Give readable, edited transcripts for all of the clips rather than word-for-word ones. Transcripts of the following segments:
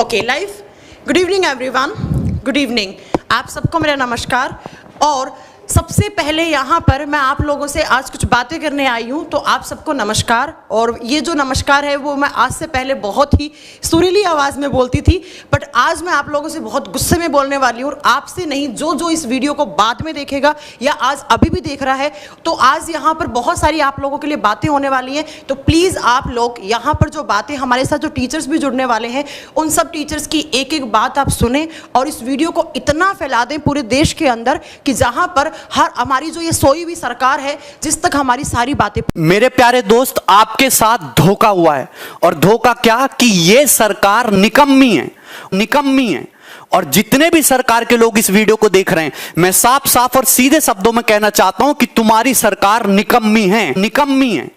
Okay live. Good evening everyone, good evening. आप सबको मेरा नमस्कार। और सबसे पहले यहाँ पर मैं आप लोगों से आज कुछ बातें करने आई हूँ, तो आप सबको नमस्कार। और ये जो नमस्कार है वो मैं आज से पहले बहुत ही सुरीली आवाज़ में बोलती थी, बट आज मैं आप लोगों से बहुत गुस्से में बोलने वाली हूँ। और आपसे नहीं, जो इस वीडियो को बाद में देखेगा या आज अभी भी देख रहा है, तो आज यहाँ पर बहुत सारी आप लोगों के लिए बातें होने वाली हैं। तो प्लीज़ आप लोग यहाँ पर जो बातें, हमारे साथ जो टीचर्स भी जुड़ने वाले हैं, उन सब टीचर्स की एक एक बात आप सुने और इस वीडियो को इतना फैला दें पूरे देश के अंदर कि जहाँ पर हर हमारी जो ये सोई हुई सरकार है, जिस तक हमारी सारी बातें। मेरे प्यारे दोस्त, आपके साथ धोखा हुआ है। और धोखा क्या कि ये सरकार निकम्मी है। और जितने भी सरकार के लोग इस वीडियो को देख रहे हैं, मैं साफ साफ और सीधे शब्दों में कहना चाहता हूं कि तुम्हारी सरकार निकम्मी है।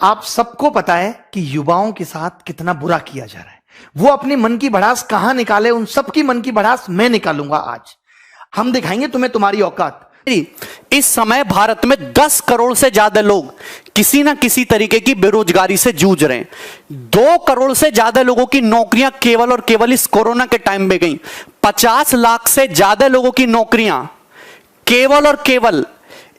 आप सबको पता है कि युवाओं के साथ कितना बुरा किया जा रहा है। वो अपनी मन की भड़ास कहां निकाले, उन सबकी मन की भड़ास मैं निकालूंगा। आज हम दिखाएंगे तुम्हें तुम्हारी औकात। इस समय भारत में 10 करोड़ से ज्यादा लोग किसी ना किसी तरीके की बेरोजगारी से जूझ रहे हैं। 2 करोड़ से ज्यादा लोगों की नौकरियां केवल और केवल इस कोरोना के टाइम में गई। 50 लाख से ज्यादा लोगों की नौकरियां केवल और केवल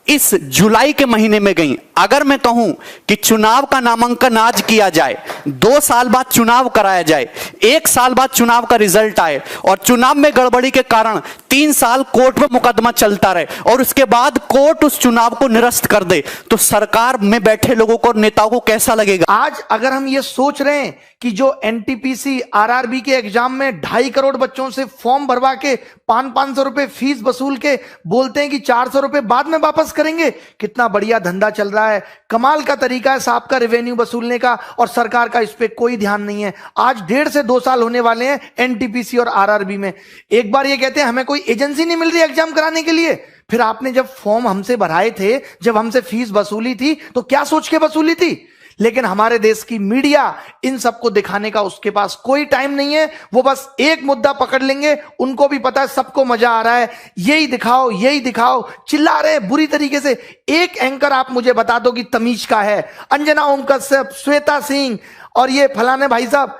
इस जुलाई के महीने में गई। अगर मैं कहूं कि चुनाव का नामांकन आज किया जाए, 2 साल बाद चुनाव कराया जाए, 1 साल बाद चुनाव का रिजल्ट आए और चुनाव में गड़बड़ी के कारण 3 साल कोर्ट में मुकदमा चलता रहे और उसके बाद कोर्ट उस चुनाव को निरस्त कर दे, तो सरकार में बैठे लोगों को और नेताओं को कैसा लगेगा? आज अगर हम ये सोच रहे हैं कि जो एनटीपीसी आरआरबी के एग्जाम में 2.5 करोड़ बच्चों से फॉर्म भरवा के 500 रुपए फीस वसूल के बोलते हैं कि 400 रुपए बाद में वापस करेंगे, कितना बढ़िया धंधा चल रहा है। कमाल का तरीका है साहब का रेवेन्यू वसूलने का, और सरकार का इस पे कोई ध्यान नहीं है। आज 1.5 से 2 साल होने वाले हैं एनटीपीसी और आरआरबी में। एक बार ये कहते हैं हमें कोई एजेंसी नहीं मिल रही एग्जाम कराने के लिए। फिर आपने जब फॉर्म हमसे भराए थे, जब हमसे फीस वसूली थी, तो क्या सोच के वसूली थी? लेकिन हमारे देश की मीडिया इन सबको दिखाने का उसके पास कोई टाइम नहीं है। वो बस एक मुद्दा पकड़ लेंगे, उनको भी पता है सबको मजा आ रहा है, यही दिखाओ, चिल्ला रहे हैं बुरी तरीके से। एक एंकर आप मुझे बता दो कि तमीज का है। अंजना ओम कश्यप, श्वेता सिंह और ये फलाने भाई साहब,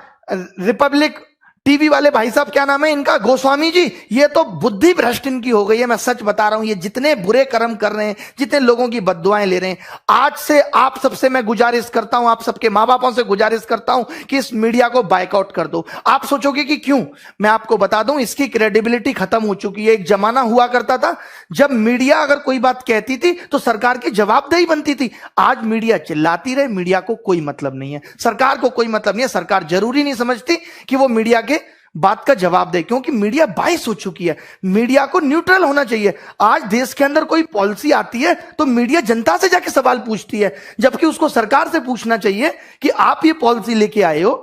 रिपब्लिक टीवी वाले भाई साहब, क्या नाम है इनका, गोस्वामी जी, ये तो बुद्धि भ्रष्ट इनकी हो गई है। मैं सच बता रहा हूं, ये जितने बुरे कर्म कर रहे हैं, जितने लोगों की बद्दुआएं ले रहे हैं, आज से आप सबसे मैं गुजारिश करता हूं, आप सबके मां बापों से गुजारिश करता हूं कि इस मीडिया को बाइकआउट कर दो। आप सोचोगे कि क्यों, मैं आपको बता दूं, इसकी क्रेडिबिलिटी खत्म हो चुकी है। एक जमाना हुआ करता था जब मीडिया अगर कोई बात कहती थी तो सरकार की जवाबदेही बनती थी। आज मीडिया चिल्लाती रहे, मीडिया को कोई मतलब नहीं है, सरकार को कोई मतलब नहीं है। सरकार जरूरी नहीं समझती कि वो मीडिया के बात का जवाब दे, क्योंकि मीडिया बाइस हो चुकी है। मीडिया को न्यूट्रल होना चाहिए। आज देश के अंदर कोई पॉलिसी आती है तो मीडिया जनता से जाके सवाल पूछती है, जबकि उसको सरकार से पूछना चाहिए कि आप ये पॉलिसी लेके आए हो,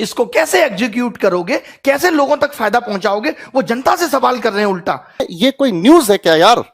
इसको कैसे एग्जीक्यूट करोगे, कैसे लोगों तक फायदा पहुंचाओगे। वो जनता से सवाल कर रहे हैं उल्टा। ये कोई न्यूज है क्या यार?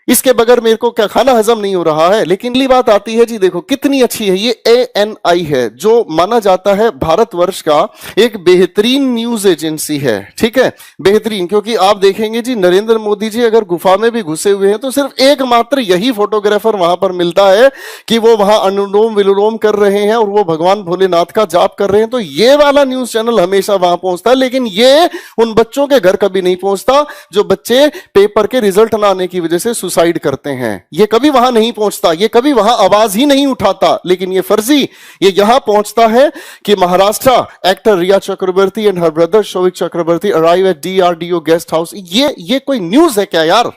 इसके बगैर मेरे को क्या खाना हजम नहीं हो रहा है। लेकिन अगली बात आती है जी, देखो कितनी अच्छी है ये ANI है, जो माना जाता है भारतवर्ष का एक बेहतरीन न्यूज एजेंसी है। ठीक है, बेहतरीन, क्योंकि आप देखेंगे जी, नरेंद्र मोदी जी अगर गुफा में भी घुसे हुए हैं तो सिर्फ एकमात्र यही फोटोग्राफर वहां पर मिलता है कि वो वहां अनुलोम विलोम कर रहे हैं और वो भगवान भोलेनाथ का जाप कर रहे हैं। तो ये वाला न्यूज चैनल हमेशा वहां पहुंचता है, लेकिन ये उन बच्चों के घर कभी नहीं पहुंचता जो बच्चे पेपर के रिजल्ट ना आने की वजह से सुसाइड करते हैं। ये कभी वहां नहीं पहुंचता, ये कभी वहां आवाज ही नहीं उठाता। लेकिन ये फर्जी ये यहां पहुंचता है कि Maharashtra actor Rhea Chakraborty and her brother Showik Chakraborty arrive at DRDO guest house. ये कोई न्यूज है क्या यार?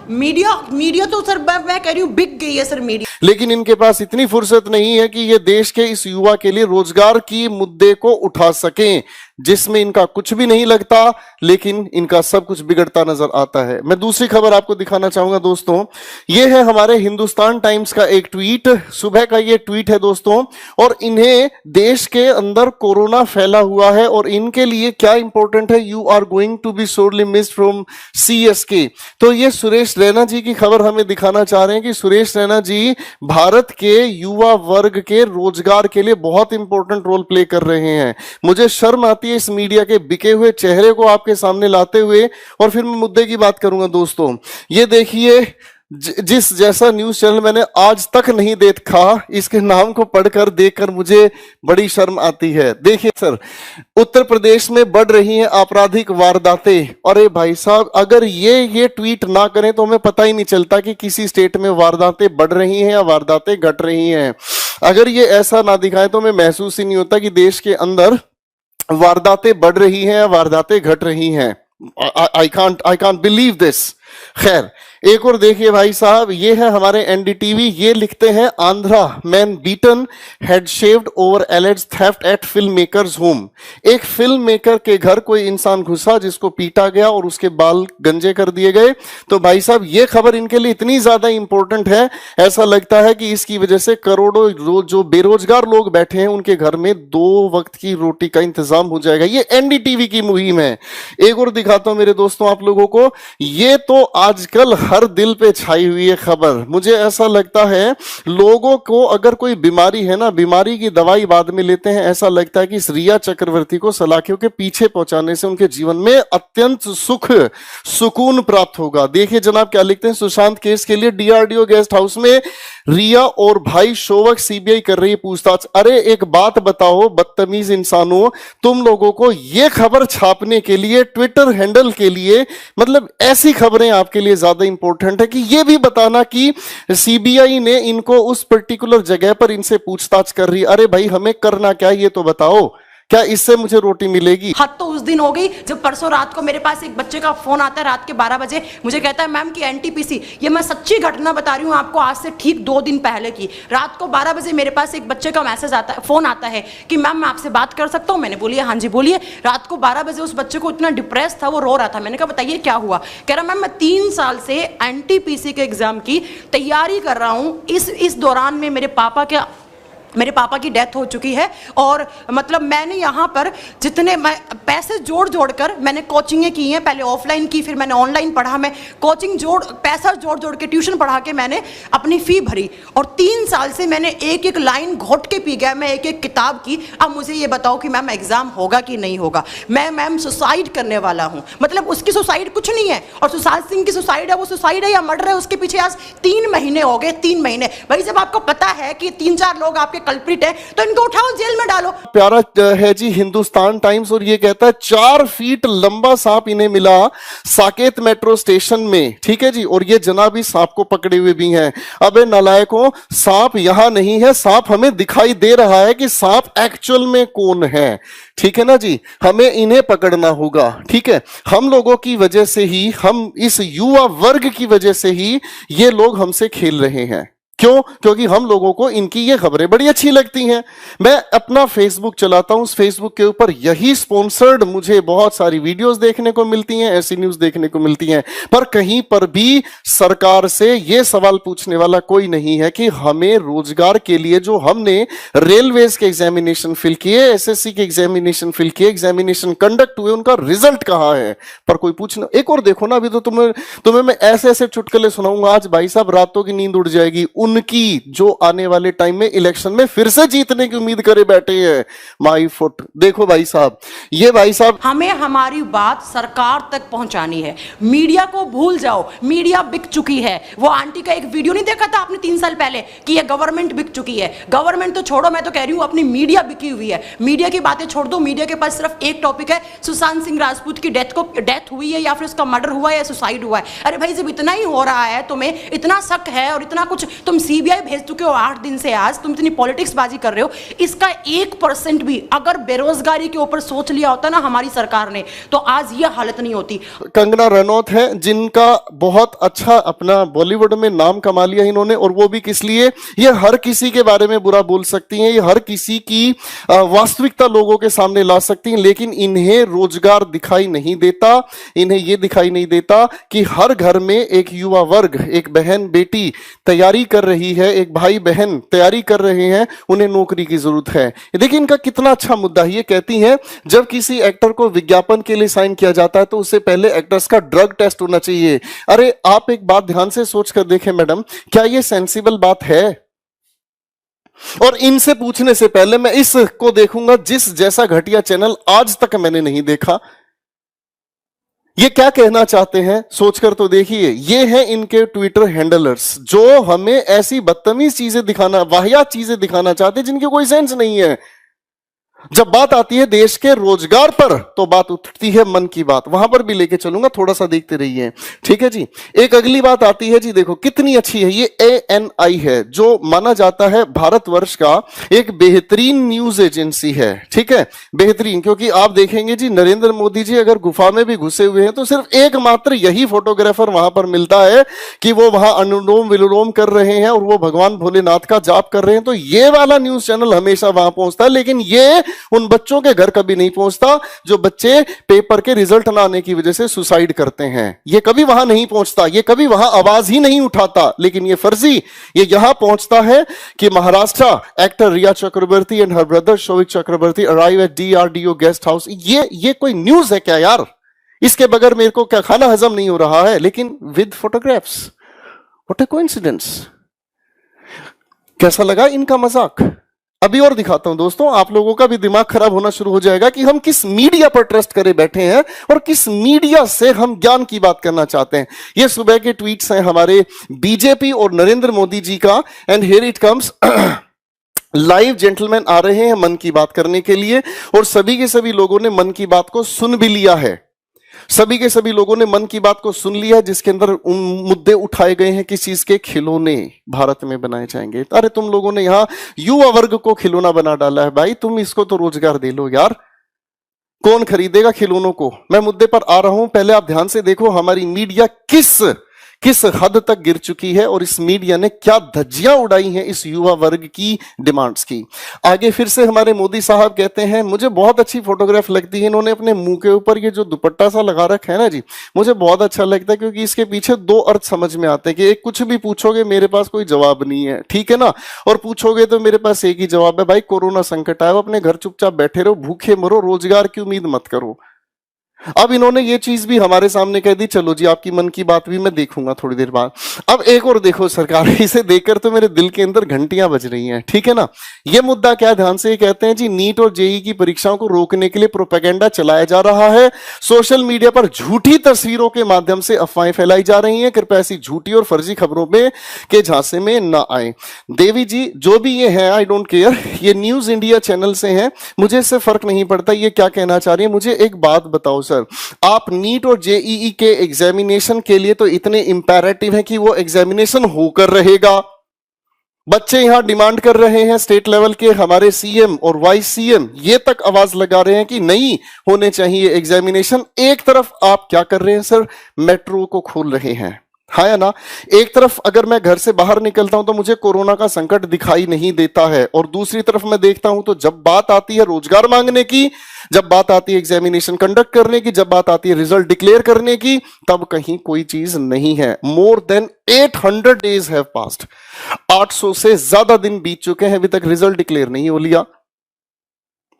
मीडिया तो सर मैं कह रही हूं बिक गई है सर मीडिया। लेकिन इनके पास इतनी फुर्सत नहीं है कि ये देश के इस युवा के लिए रोजगार की मुद्दे को उठा सकें, जिसमें इनका कुछ भी नहीं लगता, लेकिन इनका सब कुछ बिगड़ता नजर आता है। मैं दूसरी खबर आपको दिखाना चाहूंगा दोस्तों। ये है हमारे हिंदुस्तान टाइम्स का एक ट्वीट, सुबह का ये ट्वीट है दोस्तों। और इन्हें देश के अंदर कोरोना फैला हुआ है और इनके लिए क्या इंपॉर्टेंट है, you are going to be sorely missed from CSK। तो ये सुरेश रैना जी की खबर हमें दिखाना चाह रहे हैं कि सुरेश रैना जी भारत के युवा वर्ग के रोजगार के लिए बहुत इंपॉर्टेंट रोल प्ले कर रहे हैं। मुझे शर्म आती है इस मीडिया के बिके हुए चेहरे को आपके सामने लाते हुए। और फिर मैं मुद्दे की बात करूंगा दोस्तों। ये देखिए जिस जैसा न्यूज चैनल मैंने आज तक नहीं देखा, इसके नाम को पढ़कर देखकर मुझे बड़ी शर्म आती है। देखिए सर, उत्तर प्रदेश में बढ़ रही हैं आपराधिक वारदातें। अरे भाई साहब, अगर ये ट्वीट ना करें तो हमें पता ही नहीं चलता कि किसी स्टेट में वारदातें बढ़ रही हैं या वारदातें घट रही हैं। अगर ये ऐसा ना दिखाए तो हमें महसूस ही नहीं होता कि देश के अंदर वारदातें बढ़ रही हैं या वारदातें घट रही हैं। I can't believe this. खैर, एक और देखिए भाई साहब, ये है हमारे एनडीटीवी। ये लिखते हैं, Andhra man beaten head shaved over alleged theft at film makers home. एक फिल्म मेकर के घर कोई इंसान घुसा जिसको पीटा गया और उसके बाल गंजे कर दिए गए। तो भाई साहब, ये खबर इनके लिए इतनी ज्यादा इंपॉर्टेंट है, ऐसा लगता है कि इसकी वजह से करोड़ों जो बेरोजगार लोग बैठे हैं उनके घर में 2 वक्त की रोटी का इंतजाम हो जाएगा। ये एनडीटीवी की मुहिम है। एक और दिखाता हूं मेरे दोस्तों आप लोगों को, ये तो आजकल हर दिल पे छाई हुई है खबर। मुझे ऐसा लगता है लोगों को अगर कोई बीमारी है ना, बीमारी की दवाई बाद में लेते हैं। ऐसा लगता है कि इस रिया चक्रवर्ती को सलाखियों के पीछे पहुंचाने से उनके जीवन में अत्यंत सुकून प्राप्त होगा। देखिए जनाब क्या लिखते हैं, सुशांत केस के लिए डीआरडीओ गेस्ट हाउस में रिया और भाई शोवक सीबीआई कर रही है पूछताछ। अरे एक बात बताओ बदतमीज इंसानों, तुम लोगों को यह खबर छापने के लिए, ट्विटर हैंडल के लिए, मतलब ऐसी खबरें आपके लिए ज्यादा इंपॉर्टेंट है कि यह भी बताना कि सीबीआई ने इनको उस पर्टिकुलर जगह पर इनसे पूछताछ कर रही है। अरे भाई हमें करना क्या, ये तो बताओ, क्या इससे मुझे रोटी मिलेगी? हद तो उस दिन हो गई जब परसों रात को मेरे पास एक बच्चे का फोन आता है रात के 12 बजे, मुझे कहता है मैम कि एनटीपीसी, ये मैं सच्ची घटना बता रही हूँ आपको, आज से ठीक 2 दिन पहले की रात को 12 बजे मेरे पास एक बच्चे का मैसेज आता है, फोन आता है कि मैम मैं आपसे बात कर सकता हूँ। मैंने बोली हाँ जी बोलिए। रात को 12 बजे उस बच्चे को इतना डिप्रेस था, वो रो रहा था। मैंने कहा बताइए क्या हुआ? कह रहा मैम मैं 3 साल से एनटीपीसी के एग्जाम की तैयारी कर रहा हूँ। इस दौरान में मेरे पापा की डेथ हो चुकी है और मतलब मैंने यहाँ पर जितने मैं पैसे जोड़ कर मैंने कोचिंगें की हैं, पहले ऑफलाइन की, फिर मैंने ऑनलाइन पढ़ा, मैं कोचिंग पैसा जोड़ के ट्यूशन पढ़ा के मैंने अपनी फी भरी और 3 साल से मैंने एक लाइन घोट के पी गया मैं एक किताब की। अब मुझे ये बताओ कि मैम एग्जाम होगा कि नहीं होगा? मैं मैम सुसाइड करने वाला हूँ। मतलब उसकी सुसाइड कुछ नहीं है और सुशांत सिंह की सुसाइड है, वो सुसाइड है या मर्डर है, उसके पीछे आज 3 महीने हो गए। 3 महीने भाई, जब आपको पता है कि 3-4 लोग आपके कल्प्रिट है तो इनको उठाओ जेल में डालो। प्यारा है जी हिंदुस्तान टाइम्स, और ये कहता है 4 फीट लंबा सांप इन्हें मिला साकेत मेट्रो स्टेशन में। ठीक है जी, और ये जनाब इस सांप को पकड़े हुए भी हैं। अबे नालायकों, सांप यहां नहीं है, सांप हमें दिखाई दे रहा है कि सांप एक्चुअल में कौन है। ठीक है ना जी, हमें इन्हें पकड़ना होगा। ठीक है, हम लोगों की वजह से ही, हम इस युवा वर्ग की वजह से ही ये लोग हमसे खेल रहे हैं। क्यों? क्योंकि हम लोगों को इनकी ये खबरें बड़ी अच्छी लगती हैं। मैं अपना फेसबुक चलाता हूं, उस फेसबुक के ऊपर यही स्पॉन्सर्ड मुझे बहुत सारी वीडियोस देखने को मिलती हैं, ऐसी न्यूज देखने को मिलती हैं, पर कहीं पर भी सरकार से ये सवाल पूछने वाला कोई नहीं है कि हमें रोजगार के लिए जो हमने रेलवेज के एग्जामिनेशन फिल किए, एसएससी के एग्जामिनेशन फिल किए, एग्जामिनेशन कंडक्ट हुए, उनका रिजल्ट कहां है, पर कोई पूछना। एक और देखो ना, अभी तो तुम्हें मैं ऐसे ऐसे चुटकुले सुनाऊंगा, आज भाई साहब रातों की नींद उड़ जाएगी। उनकी जो आने वाले टाइम में इलेक्शन में फिर से जीतने की उम्मीद करे बैठे हैं, माई फुट। देखो भाई साहब, ये भाई साहब, हमें हमारी बात सरकार तक पहुंचानी है। मीडिया को भूल जाओ, मीडिया बिक चुकी है। वो आंटी का एक वीडियो नहीं देखा था आपने 3 साल पहले कि ये गवर्नमेंट बिक चुकी है? गवर्नमेंट तो छोड़ो, मैं तो कह रही हूं अपनी मीडिया बिकी हुई है। मीडिया की बातें छोड़ दो, मीडिया के पास सिर्फ एक टॉपिक है, सुशांत सिंह राजपूत की डेथ हुई है या फिर उसका मर्डर हुआ है या सुसाइड हुआ है। अरे भाई, जब इतना ही हो रहा है, तुम्हें इतना शक है और इतना कुछ, तुम सीबीआई भेज चुके हो 8 दिन से, आज तुम इतनी पॉलिटिक्स बाजी कर रहे हो। इसका 1% भी अगर बेरोजगारी के ऊपर सोच लिया होता ना हमारी सरकार ने, तो आज ये हालत नहीं होती। कंगना रनौत है जिनका बहुत अच्छा अपना बॉलीवुड में नाम कमा लिया इन्होंने, और वो भी किस लिए? ये हर किसी के बारे में बुरा बोल सकती हैं, ये हर किसी की वास्तविकता लोगों के सामने ला सकती हैं, लेकिन इन्हें रोजगार दिखाई नहीं देता। इन्हें यह दिखाई नहीं देता कि हर घर में एक युवा वर्ग, एक बहन बेटी तैयारी कर रही है, एक भाई बहन तैयारी कर रहे हैं, उन्हें नौकरी की जरूरत है। देखिए इनका कितना अच्छा मुद्दा है। ये कहती हैं जब किसी एक्टर को विज्ञापन के लिए साइन किया जाता है तो उससे पहले एक्टर्स का ड्रग टेस्ट होना चाहिए। अरे आप एक बात ध्यान से सोच कर देखें मैडम, क्या ये सेंसिबल बात है? और इनसे पूछने से पहले मैं इसको देखूंगा जिस जैसा घटिया चैनल आज तक मैंने नहीं देखा। ये क्या कहना चाहते हैं सोचकर तो देखिए। ये हैं इनके ट्विटर हैंडलर्स जो हमें ऐसी बदतमीज चीजें दिखाना, वाहियात चीजें दिखाना चाहते हैं जिनकी कोई सेंस नहीं है। जब बात आती है देश के रोजगार पर तो बात उठती है मन की बात, वहां पर भी लेके चलूंगा, थोड़ा सा देखते रहिए, ठीक है जी। एक अगली बात आती है जी, देखो कितनी अच्छी है ये ANI है, जो माना जाता है भारतवर्ष का एक बेहतरीन न्यूज एजेंसी है, ठीक है, बेहतरीन। क्योंकि आप देखेंगे जी नरेंद्र मोदी जी अगर गुफा में भी घुसे हुए हैं तो सिर्फ एकमात्र यही फोटोग्राफर वहां पर मिलता है कि वो वहां अनुलोम विलोम कर रहे हैं और वो भगवान भोलेनाथ का जाप कर रहे हैं, तो ये वाला न्यूज चैनल हमेशा वहां पहुंचता है। लेकिन ये उन बच्चों के घर कभी नहीं पहुंचता जो बच्चे पेपर के रिजल्ट ना आने की वजह से सुसाइड करते हैं। ये कभी वहां नहीं पहुंचता, ये कभी वहां आवाज ही नहीं उठाता। लेकिन ये फर्जी ये यहां पहुंचता है कि Maharashtra actor Rhea Chakraborty and her brother Showik Chakraborty arrive at DRDO guest house. ये कोई न्यूज है क्या यार? इसके बगैर मेरे को क्या खाना हजम नहीं हो रहा है। लेकिन with photographs, what a coincidence. कैसा लगा इनका मजाक? अभी और दिखाता हूं दोस्तों, आप लोगों का भी दिमाग खराब होना शुरू हो जाएगा कि हम किस मीडिया पर ट्रस्ट करे बैठे हैं और किस मीडिया से हम ज्ञान की बात करना चाहते हैं। ये सुबह के ट्वीट्स हैं हमारे बीजेपी और नरेंद्र मोदी जी का। And here it comes, live gentleman आ रहे हैं मन की बात करने के लिए और सभी के सभी लोगों ने मन की बात को सुन भी लिया है। सभी के सभी लोगों ने मन की बात को सुन लिया है, जिसके अंदर उन मुद्दे उठाए गए हैं किस चीज के, खिलौने भारत में बनाए जाएंगे। अरे तुम लोगों ने यहां युवा वर्ग को खिलौना बना डाला है भाई, तुम इसको तो रोजगार दे लो यार। कौन खरीदेगा खिलौनों को? मैं मुद्दे पर आ रहा हूं, पहले आप ध्यान से देखो हमारी मीडिया किस हद तक गिर चुकी है और इस मीडिया ने क्या धज्जियां उड़ाई हैं इस युवा वर्ग की डिमांड्स की। आगे फिर से हमारे मोदी साहब कहते हैं, मुझे बहुत अच्छी फोटोग्राफ लगती है, इन्होंने अपने मुंह के ऊपर ये जो दुपट्टा सा लगा रखा है ना जी, मुझे बहुत अच्छा लगता है क्योंकि इसके पीछे दो अर्थ समझ में आते हैं कि एक, कुछ भी पूछोगे मेरे पास कोई जवाब नहीं है, ठीक है ना, और पूछोगे तो मेरे पास एक ही जवाब है, भाई कोरोना संकट आया, अपने घर चुपचाप बैठे रहो, भूखे मरो, रोजगार की उम्मीद मत करो। अब इन्होंने ये चीज भी हमारे सामने कह दी, चलो जी आपकी मन की बात भी मैं देखूंगा थोड़ी देर बाद। अब एक और देखो सरकार, इसे देखकर तो मेरे दिल के अंदर घंटियां बज रही हैं, ठीक है ना। ये मुद्दा क्या, ध्यान से ये कहते हैं जी, नीट और जेईई की परीक्षाओं को रोकने के लिए प्रोपेगेंडा चलाया जा रहा है। सोशल मीडिया पर झूठी तस्वीरों के माध्यम से अफवाहें फैलाई जा रही हैं। कृपया ऐसी झूठी और फर्जी खबरों में के झांसे में न आए। देवी जी जो भी ये है, आई डोंट केयर, ये न्यूज इंडिया चैनल से है, मुझे इससे फर्क नहीं पड़ता ये क्या कहना चाह रही है। मुझे एक बात बताओ सर, आप नीट और जेईई के एग्जामिनेशन के लिए तो इतने इंपैरेटिव है कि वो एग्जामिनेशन होकर रहेगा। बच्चे यहां डिमांड कर रहे हैं, स्टेट लेवल के हमारे सीएम और वाइस सीएम ये तक आवाज लगा रहे हैं कि नहीं होने चाहिए एग्जामिनेशन। एक तरफ आप क्या कर रहे हैं सर, मेट्रो को खोल रहे हैं, हाँ या ना। एक तरफ अगर मैं घर से बाहर निकलता हूं तो मुझे कोरोना का संकट दिखाई नहीं देता है, और दूसरी तरफ मैं देखता हूं तो जब बात आती है रोजगार मांगने की, जब बात आती है एग्जामिनेशन कंडक्ट करने की, जब बात आती है रिजल्ट डिक्लेयर करने की, तब कहीं कोई चीज नहीं है। More than 800 days have passed, 800 से ज्यादा दिन बीत चुके हैं, अभी तक रिजल्ट डिक्लेयर नहीं हो लिया।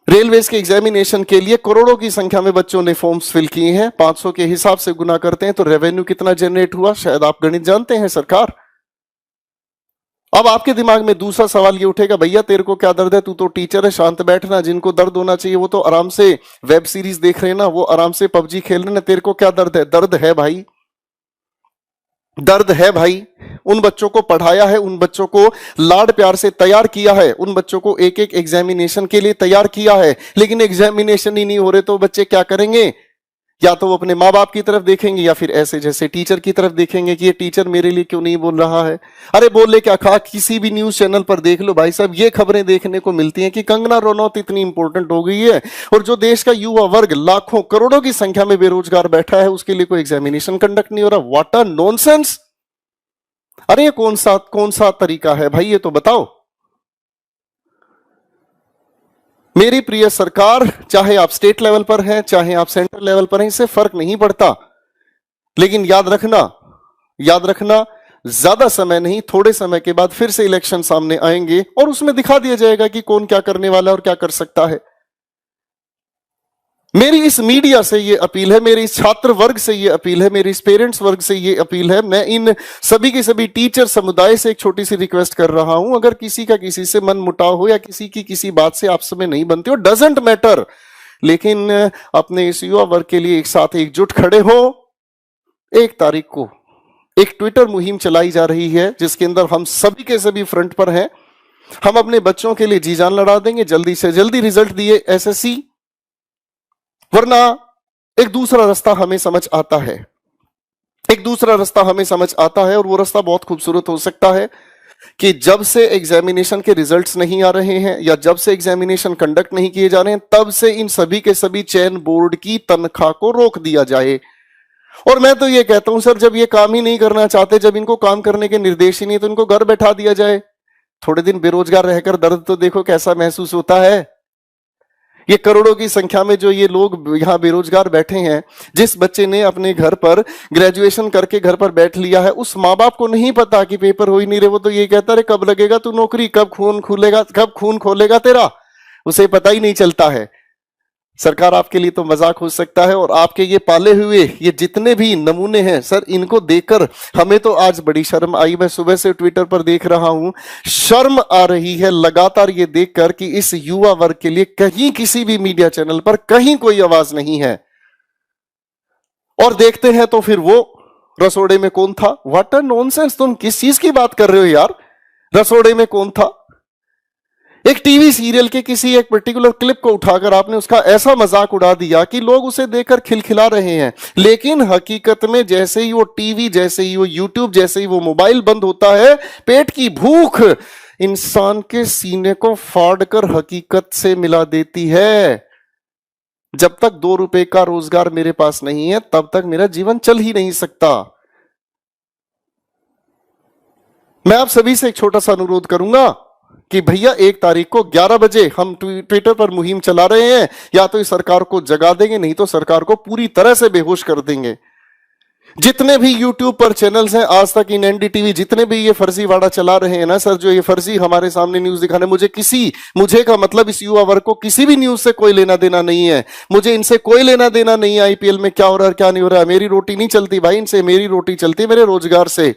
रेलवेज के एग्जामिनेशन के लिए करोड़ों की संख्या में बच्चों ने फॉर्म्स फिल किए हैं। 500 के हिसाब से गुना करते हैं तो रेवेन्यू कितना जनरेट हुआ, शायद आप गणित जानते हैं सरकार। अब आपके दिमाग में दूसरा सवाल ये उठेगा, भैया तेरे को क्या दर्द है, तू तो टीचर है, शांत बैठना। जिनको दर्द होना चाहिए वो तो आराम से वेब सीरीज देख रहे हैं ना, वो आराम से पबजी खेल रहे हैं, तेरे को क्या दर्द है? दर्द है भाई, दर्द है भाई। उन बच्चों को पढ़ाया है, उन बच्चों को लाड प्यार से तैयार किया है, उन बच्चों को एक एक एग्जामिनेशन के लिए तैयार किया है, लेकिन एग्जामिनेशन ही नहीं हो रहे तो बच्चे क्या करेंगे? या तो वो अपने माँ बाप की तरफ देखेंगे या फिर ऐसे जैसे टीचर की तरफ देखेंगे कि ये टीचर मेरे लिए क्यों नहीं बोल रहा है। अरे बोले क्या खा, किसी भी न्यूज चैनल पर देख लो भाई साहब, ये खबरें देखने को मिलती हैं कि कंगना रनौत इतनी इंपॉर्टेंट हो गई है और जो देश का युवा वर्ग लाखों करोड़ों की संख्या में बेरोजगार बैठा है उसके लिए कोई एग्जामिनेशन कंडक्ट नहीं हो रहा। What a nonsense. अरे ये कौन सा तरीका है भाई, ये तो बताओ। मेरी प्रिय सरकार, चाहे आप स्टेट लेवल पर हैं चाहे आप सेंट्रल लेवल पर हैं, इससे फर्क नहीं पड़ता, लेकिन याद रखना ज्यादा समय नहीं, थोड़े समय के बाद फिर से इलेक्शन सामने आएंगे और उसमें दिखा दिया जाएगा कि कौन क्या करने वाला है और क्या कर सकता है। मेरी इस मीडिया से ये अपील है, मेरे इस छात्र वर्ग से ये अपील है, मेरे इस पेरेंट्स वर्ग से ये अपील है, मैं इन सभी के सभी टीचर समुदाय से एक छोटी सी रिक्वेस्ट कर रहा हूं, अगर किसी का किसी से मन मुटाव हो या किसी की किसी बात से आपस में नहीं बनती हो, डजंट मैटर, लेकिन अपने इस युवा वर्ग के लिए एक साथ एकजुट खड़े हो। 1 तारीख को एक ट्विटर मुहिम चलाई जा रही है जिसके अंदर हम सभी के सभी फ्रंट पर हैं। हम अपने बच्चों के लिए जी जान लड़ा देंगे, जल्दी से जल्दी रिजल्ट दिए एसएससी, वरना एक दूसरा रास्ता हमें समझ आता है। एक दूसरा रास्ता हमें समझ आता है और वो रास्ता बहुत खूबसूरत हो सकता है कि जब से एग्जामिनेशन के रिजल्ट्स नहीं आ रहे हैं या जब से एग्जामिनेशन कंडक्ट नहीं किए जा रहे हैं, तब से इन सभी के सभी चयन बोर्ड की तनख्वाह को रोक दिया जाए। और मैं तो ये कहता हूं सर, जब ये काम ही नहीं करना चाहते, जब इनको काम करने के निर्देश ही नहीं, तो इनको घर बैठा दिया जाए। थोड़े दिन बेरोजगार रहकर दर्द तो देखो कैसा महसूस होता है। ये करोड़ों की संख्या में जो ये लोग यहां बेरोजगार बैठे हैं, जिस बच्चे ने अपने घर पर ग्रेजुएशन करके घर पर बैठ लिया है, उस माँ बाप को नहीं पता कि पेपर हो ही नहीं रहे। वो तो ये कहता है कब लगेगा तू नौकरी, कब खून खोलेगा तेरा, उसे पता ही नहीं चलता है। सरकार आपके लिए तो मजाक हो सकता है, और आपके ये पाले हुए ये जितने भी नमूने हैं सर, इनको देखकर हमें तो आज बड़ी शर्म आई। मैं सुबह से ट्विटर पर देख रहा हूं, शर्म आ रही है लगातार ये देखकर कि इस युवा वर्ग के लिए कहीं किसी भी मीडिया चैनल पर कहीं कोई आवाज नहीं है। और देखते हैं तो फिर वो रसोड़े में कौन था। व्हाट अ नॉनसेंस, तुम किस चीज की बात कर रहे हो यार। रसोड़े में कौन था, एक टीवी सीरियल के किसी एक पर्टिकुलर क्लिप को उठाकर आपने उसका ऐसा मजाक उड़ा दिया कि लोग उसे देखकर खिलखिला रहे हैं। लेकिन हकीकत में जैसे ही वो टीवी, जैसे ही वो यूट्यूब, जैसे ही वो मोबाइल बंद होता है, पेट की भूख इंसान के सीने को फाड़कर हकीकत से मिला देती है। जब तक 2 रुपए का रोजगार मेरे पास नहीं है, तब तक मेरा जीवन चल ही नहीं सकता। मैं आप सभी से एक छोटा सा अनुरोध करूंगा कि भैया 1 तारीख को 11 बजे हम ट्विटर पर मुहिम चला रहे हैं। या तो इस सरकार को जगा देंगे, नहीं तो सरकार को पूरी तरह से बेहोश कर देंगे। जितने भी यूट्यूब पर चैनल्स हैं, आज तक इन एनडीटीवी, जितने भी ये फर्जीवाड़ा चला रहे हैं ना सर, जो ये फर्जी हमारे सामने न्यूज दिखाने, मुझे का मतलब इस युवा वर्ग को किसी भी न्यूज से कोई लेना देना नहीं है। मुझे इनसे कोई लेना देना नहीं है आईपीएल में क्या हो रहा है क्या नहीं हो रहा है। मेरी रोटी नहीं चलती भाई इनसे, मेरी रोटी चलती है मेरे रोजगार से।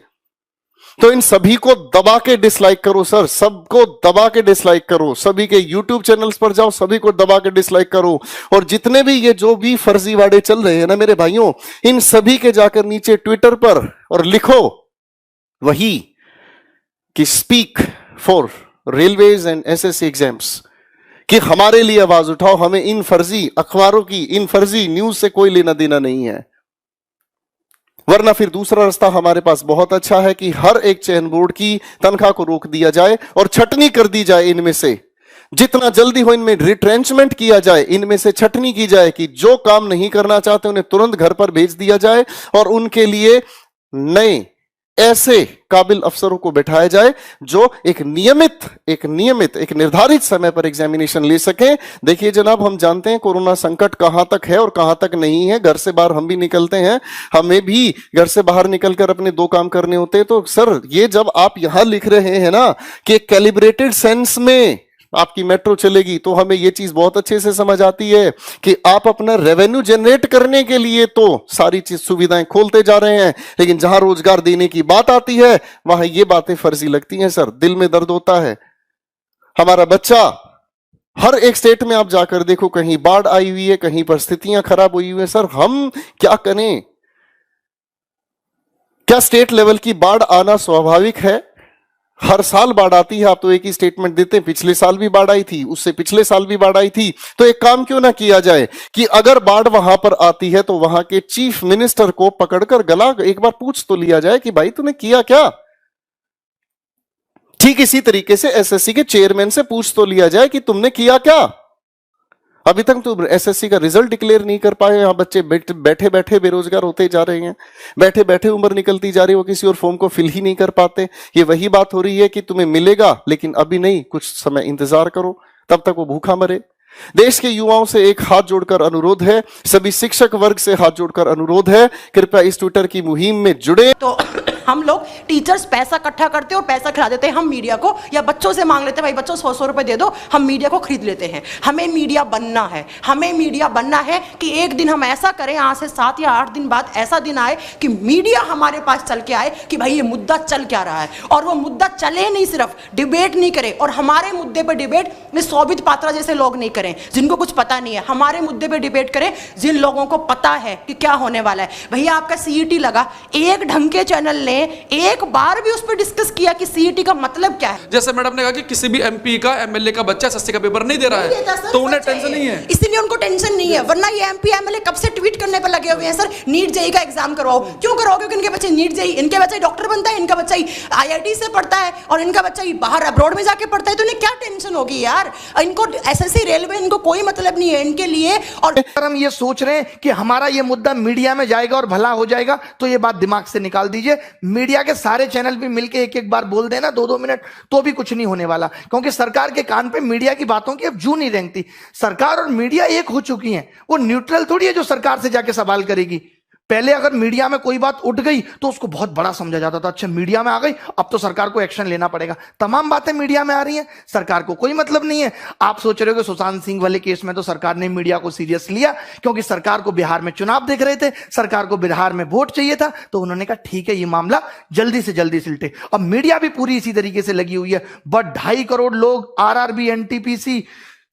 तो इन सभी को दबा के डिसलाइक करो सर, सबको दबा के डिसलाइक करो। सभी के यूट्यूब चैनल्स पर जाओ, सभी को दबा के डिसलाइक करो। और जितने भी ये जो भी फर्जीवाड़े चल रहे हैं ना मेरे भाइयों, इन सभी के जाकर नीचे ट्विटर पर और लिखो वही कि speak for railways and SSC exams, कि हमारे लिए आवाज उठाओ। हमें इन फर्जी अखबारों की, इन फर्जी न्यूज से कोई लेना देना नहीं है। वरना फिर दूसरा रास्ता हमारे पास बहुत अच्छा है कि हर एक चयन बोर्ड की तनख्वाह को रोक दिया जाए और छटनी कर दी जाए। इनमें से जितना जल्दी हो इनमें रिट्रेंचमेंट किया जाए, इनमें से छटनी की जाए कि जो काम नहीं करना चाहते उन्हें तुरंत घर पर भेज दिया जाए और उनके लिए नए ऐसे काबिल अफसरों को बैठाया जाए जो एक निर्धारित समय पर एग्जामिनेशन ले सकें। देखिए जनाब, हम जानते हैं कोरोना संकट कहां तक है और कहां तक नहीं है। घर से बाहर हम भी निकलते हैं, हमें भी घर से बाहर निकलकर अपने 2 काम करने होते हैं। तो सर ये जब आप यहां लिख रहे हैं ना कि कैलिब्रेटेड सेंस में आपकी मेट्रो चलेगी, तो हमें यह चीज बहुत अच्छे से समझ आती है कि आप अपना रेवेन्यू जनरेट करने के लिए तो सारी चीज सुविधाएं खोलते जा रहे हैं, लेकिन जहां रोजगार देने की बात आती है वहां ये बातें फर्जी लगती हैं। सर दिल में दर्द होता है। हमारा बच्चा हर एक स्टेट में आप जाकर देखो, कहीं बाढ़ आई हुई है, कहीं परिस्थितियां खराब हुई हुई है। सर हम क्या करें? क्या स्टेट लेवल की बाढ़ आना स्वाभाविक है? हर साल बाढ़ आती है, आप तो एक ही स्टेटमेंट देते हैं, पिछले साल भी बाढ़ आई थी, उससे पिछले साल भी बाढ़ आई थी। तो एक काम क्यों ना किया जाए कि अगर बाढ़ वहां पर आती है तो वहां के चीफ मिनिस्टर को पकड़कर गला एक बार पूछ तो लिया जाए कि भाई तूने किया क्या। ठीक इसी तरीके से एसएससी के चेयरमैन से पूछ तो लिया जाए कि तुमने किया क्या। अभी तक तो एसएससी का रिजल्ट डिक्लेयर नहीं कर पाए, यहां बच्चे बैठे बैठे बेरोजगार होते जा रहे हैं, बैठे बैठे उम्र निकलती जा रही है, वो किसी और फॉर्म को फिल ही नहीं कर पाते। ये वही बात हो रही है कि तुम्हें मिलेगा लेकिन अभी नहीं, कुछ समय इंतजार करो, तब तक वो भूखा मरे। देश के युवाओं से एक हाथ जोड़कर अनुरोध है, सभी शिक्षक वर्ग से हाथ जोड़कर अनुरोध है, कृपया इस ट्विटर की मुहिम में जुड़े। तो हम लोग टीचर्स पैसा इकट्ठा करते हैं और पैसा खिला देते हैं हम मीडिया को, या बच्चों से मांग लेते हैं, भाई बच्चों 100 रुपए दे दो, हम मीडिया को खरीद लेते हैं। हमें मीडिया बनना है, हमें मीडिया बनना है कि एक दिन हम ऐसा करें, आज से 7 या 8 दिन बाद ऐसा दिन आए कि मीडिया हमारे पास चल के आए कि भाई ये मुद्दा चल क्या रहा है, और वो मुद्दा चले नहीं, सिर्फ डिबेट नहीं करे, और हमारे मुद्दे पे डिबेट सौबित पात्रा जैसे लोग नहीं करें जिनको कुछ पता नहीं है, हमारे मुद्दे पे डिबेट करें जिन लोगों को पता है कि क्या होने वाला है। भैया आपका सीईटी लगा, एक ढंग के चैनल ने एक बार भी उस पर डिस्कस किया कि सीईटी का मतलब क्या है? जैसे मैडम ने कहा कि किसी भी एमपी का, एमएलए का बच्चा एसएससी का पेपर नहीं दे रहा है, तो उन्हें टेंशन नहीं है, इसलिए उनको टेंशन नहीं है। वरना ये एमपी एमएलए कब से ट्वीट करने पर लगे हुए हैं, सर नीट जेई का एग्जाम करवाओ। क्यों करवाओ? क्योंकि इनके बच्चे नीट जेई, इनके बच्चे डॉक्टर बनता है, इनका बच्चा ही आईआईटी से पढ़ता है, और इनका बच्चा ही बाहर अब्रॉड में जाके पढ़ता है, तो इन्हें क्या टेंशन होगी यार? इनको एसएससी रेलवे इनको कोई मतलब नहीं है इनके लिए। और अगर हम ये सोच रहे हैं कि हमारा ये मुद्दा मीडिया में जाएगा और भला हो जाएगा, तो ये बात दिमाग से निकाल दीजिए। मीडिया के सारे चैनल भी मिलके एक एक बार बोल देना 2-2 मिनट, तो भी कुछ नहीं होने वाला, क्योंकि सरकार के कान पे मीडिया की बातों की अब जू नहीं रेंगती। सरकार और मीडिया एक हो चुकी है, वो न्यूट्रल थोड़ी है जो सरकार से जाके सवाल करेगी। पहले अगर मीडिया में कोई बात उठ गई तो उसको बहुत बड़ा समझा जाता था, अच्छा मीडिया में आ गई अब तो सरकार को एक्शन लेना पड़ेगा। तमाम बातें मीडिया में आ रही हैं, सरकार को कोई मतलब नहीं है। आप सोच रहे हो कि सुशांत सिंह वाले केस में तो सरकार ने मीडिया को सीरियस लिया, क्योंकि सरकार को बिहार में चुनाव देख रहे थे, सरकार को बिहार में वोट चाहिए था, तो उन्होंने कहा ठीक है ये मामला जल्दी से जल्दी सिलटे। अब मीडिया भी पूरी इसी तरीके से लगी हुई है। बट 2.5 करोड़ लोग आरआरबी, एनटीपीसी,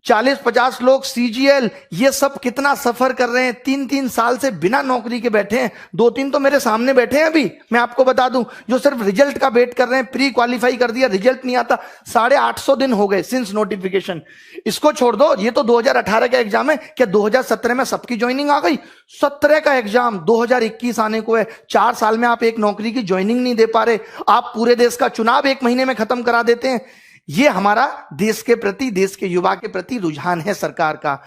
40-50 लोग सीजीएल, ये सब कितना सफर कर रहे हैं, 3-3 साल से बिना नौकरी के बैठे हैं। 2-3 तो मेरे सामने बैठे हैं अभी, मैं आपको बता दूं, जो सिर्फ रिजल्ट का वेट कर रहे हैं। प्री क्वालिफाई कर दिया, रिजल्ट नहीं आता, 850 दिन हो गए सिंस नोटिफिकेशन। इसको छोड़ दो, ये तो 2018 का एग्जाम है, क्या 2017 में सबकी ज्वाइनिंग आ गई? 17 का एग्जाम 2021 आने को है। 4 साल में आप एक नौकरी की ज्वाइनिंग नहीं दे पा रहे। आप पूरे देश का चुनाव 1 महीने में खत्म करा देते हैं। ये हमारा देश के प्रति, देश के युवा के प्रति रुझान है सरकार का।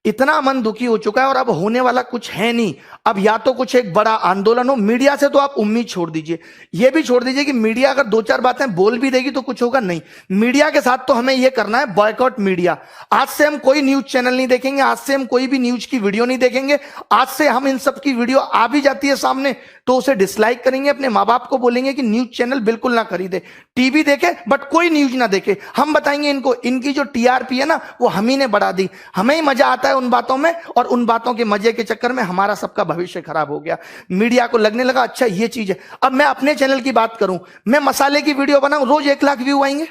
इतना मन दुखी हो चुका है, और अब होने वाला कुछ है नहीं। अब या तो कुछ एक बड़ा आंदोलन हो, मीडिया से तो आप उम्मीद छोड़ दीजिए। ये भी छोड़ दीजिए कि मीडिया अगर 2-4 बातें बोल भी देगी तो कुछ होगा नहीं। मीडिया के साथ तो हमें यह करना है, बॉयकॉट मीडिया। आज से हम कोई न्यूज चैनल नहीं देखेंगे, आज से हम कोई भी न्यूज की वीडियो नहीं देखेंगे। आज से हम इन सब की वीडियो आ भी जाती है सामने तो उसे डिसलाइक करेंगे, अपने माँ बाप को बोलेंगे कि न्यूज चैनल बिल्कुल ना खरीदे, टीवी देखे बट कोई न्यूज ना देखे। हम बताएंगे इनको, इनकी जो टीआरपी है ना वो हम ही ने बढ़ा दी। हमें ही मजा आता है उन बातों में, और उन बातों के मजे के चक्कर में हमारा सबका भविष्य खराब हो गया। मीडिया को लगने लगा अच्छा ये चीज है। अब मैं अपने चैनल की बात करूं, मैं मसाले की वीडियो बनाऊं, रोज 1 लाख व्यू आएंगे,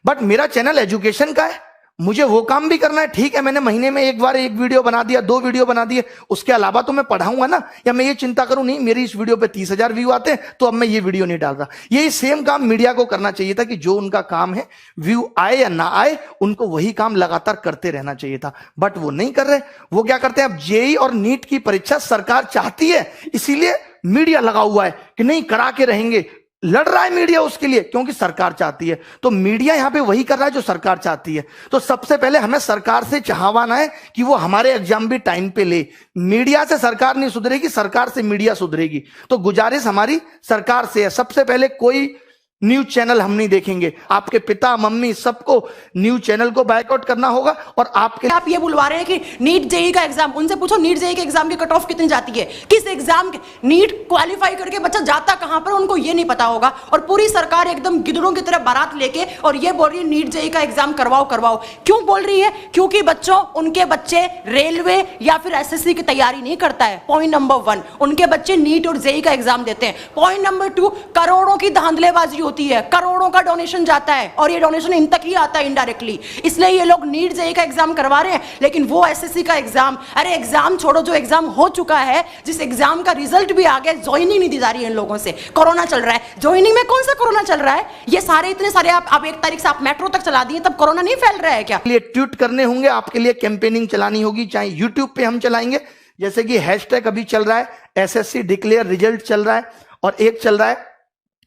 बट मेरा चैनल एजुकेशन का है, मुझे वो काम भी करना है। ठीक है, मैंने महीने में एक बार 1 वीडियो बना दिया, 2 वीडियो बना दिए, उसके अलावा तो मैं पढ़ाऊंगा ना। या मैं ये चिंता करूं नहीं मेरी इस वीडियो पे 30,000 व्यू आते हैं तो अब मैं ये वीडियो नहीं डाल रहा। यही सेम काम मीडिया को करना चाहिए था कि जो उनका काम है, व्यू आए या ना आए, उनको वही काम लगातार करते रहना चाहिए था। बट वो नहीं कर रहे। वो क्या करते हैं, अब जेई और नीट की परीक्षा सरकार चाहती है, इसीलिए मीडिया लगा हुआ है कि नहीं करा के रहेंगे। लड़ रहा है मीडिया उसके लिए, क्योंकि सरकार चाहती है। तो मीडिया यहां पे वही कर रहा है जो सरकार चाहती है। तो सबसे पहले हमें सरकार से चाहवाना है कि वो हमारे एग्जाम भी टाइम पे ले। मीडिया से सरकार नहीं सुधरेगी, सरकार से मीडिया सुधरेगी। तो गुजारिश हमारी सरकार से है, सबसे पहले कोई न्यूज चैनल हम नहीं देखेंगे। आपके पिता मम्मी सबको न्यूज चैनल को बायकॉट करना होगा। और आप ये बुलवा रहे हैं कि नीट जेई का एग्जाम, उनसे पूछो नीट जेई के एग्जाम की कट ऑफ कितनी जाती है, किस एग्जाम नीट क्वालिफाई करके बच्चा जाता कहां पर, उनको ये नहीं पता होगा। और पूरी सरकार एकदम गिदड़ों की तरह बारात लेके और ये बोल रही है नीट जेई का एग्जाम करवाओ करवाओ। क्यों बोल रही है? क्योंकि बच्चों, उनके बच्चे रेलवे या फिर एसएससी की तैयारी नहीं करता है। पॉइंट नंबर 1, उनके बच्चे नीट और जेई का एग्जाम देते हैं। पॉइंट नंबर 2, करोड़ों की धांधलेबाजी होती है, करोड़ों का डोनेशन जाता है, और ये डोनेशन इन तक ही आता है इनडायरेक्टली। इसलिए ये लोग नीट जेई का एग्जाम करवा रहे हैं, लेकिन वो एसएससी का एग्जाम, अरे एग्जाम छोड़ो, जो एग्जाम हो चुका है, जिस एग्जाम का रिजल्ट भी आ गया, ज्वाइनिंग नहीं दी जा रही है इन लोगों से। कोरोना चल रहा है, ज्वाइनिंग में कौन सा कोरोना चल रहा है? ये सारे इतने सारे आप 1 तारीख से आप मेट्रो तक चला दिए, तब कोरोना नहीं फैल रहा है क्या? लिए ट्वीट करने होंगे, आपके लिए कैंपेनिंग चलानी होगी, चाहे यूट्यूब पे हम चलाएंगे, जैसे कि हैशटैग अभी चल रहा है एसएससी डिक्लेयर रिजल्ट चल रहा है, और एक चल रहा है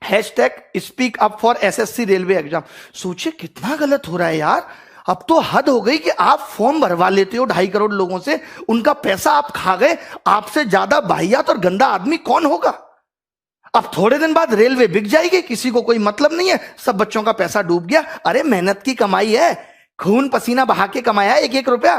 hashtag speak up for SSC railway exam. सोचिए कितना गलत हो रहा है यार। अब तो हद हो गई कि आप फॉर्म भरवा लेते हो 2.5 करोड़ लोगों से, उनका पैसा आप खा गए। आपसे ज्यादा वाहियात और गंदा आदमी कौन होगा? अब थोड़े दिन बाद रेलवे बिक जाएगी, किसी को कोई मतलब नहीं है, सब बच्चों का पैसा डूब गया। अरे मेहनत की कमाई है, खून पसीना बहा के कमाया 1-1 रुपया।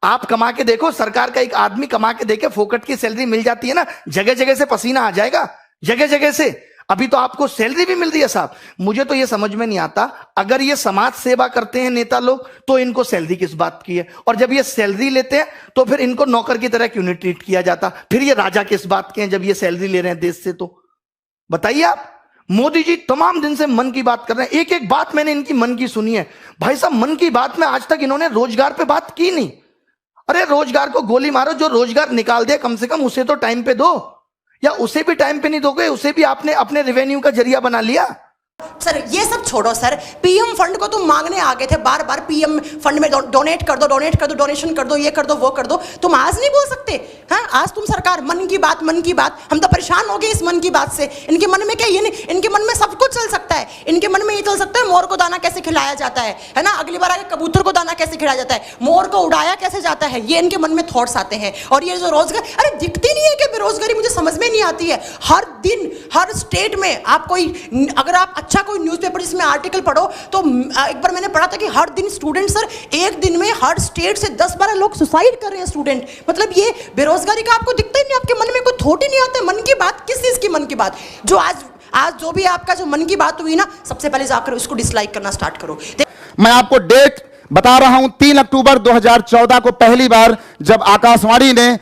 आप कमा के देखो, सरकार का एक आदमी कमा के देखे, फोकट की सैलरी मिल जाती है ना, जगह जगह से पसीना आ जाएगा, जगह जगह से। अभी तो आपको सैलरी भी मिल रही है साहब। मुझे तो ये समझ में नहीं आता, अगर ये समाज सेवा करते हैं नेता लोग तो इनको सैलरी किस बात की है, और जब ये सैलरी लेते हैं तो फिर इनको नौकर की तरह क्यों नहीं ट्रीट किया जाता, फिर ये राजा किस बात के हैं जब ये सैलरी ले रहे हैं देश से। तो बताइए आप। मोदी जी तमाम दिन से मन की बात कर रहे हैं, एक एक बात मैंने इनकी मन की सुनी है। भाई साहब, मन की बात में आज तक इन्होंने रोजगार पे बात की नहीं। अरे रोजगार को गोली मारो, जो रोजगार निकाल दे कम से कम उसे तो टाइम पे दो, या उसे भी टाइम पे नहीं दोगे, उसे भी आपने अपने रेवेन्यू का जरिया बना लिया। सर ये सब छोड़ो सर, पीएम फंड को तुम मांगने आ गए थे बार बार, पीएम फंड में डोनेट कर दो, डोनेशन कर दो, ये कर दो, वो कर दो। तुम आज नहीं बोल सकते? हाँ, आज तुम सरकार मन की बात, हम तो परेशान हो गए इस मन की बात से। इनके मन में क्या, ये नहीं, इनके मन में सब कुछ चल सकता है। इनके मन में ये चल सकता है मोर को दाना कैसे खिलाया जाता है ना, अगली बार आगे कबूतर को दाना कैसे खिलाया जाता है, मोर को उड़ाया कैसे जाता है, ये इनके मन में थॉट्स आते हैं। और ये जो रोजगार, अरे दिखती नहीं है कि बेरोजगारी, मुझे समझ में नहीं आती है। हर दिन हर स्टेट में आप कोई, अगर आप अच्छा कोई न्यूज़पेपर इसमें आर्टिकल पढ़ो तो एक बार मैंने पढ़ा था कि हर दिन स्टूडेंट, सर एक दिन में हर स्टेट से 10-12 लोग सुसाइड कर रहे हैं स्टूडेंट। मतलब ये बेरोजगारी का आपको दिखता ही नहीं, आपके मन में कोई थॉट ही नहीं आता। मन की बात किस चीज की मन की बात? जो आज जो भी आपका जो मन की बात हुई ना, सबसे पहले जाकर उसको डिसलाइक करना स्टार्ट करो। मैं आपको डेट बता रहा हूं, 3 अक्टूबर 2014 को पहली बार जब आकाशवाणी ने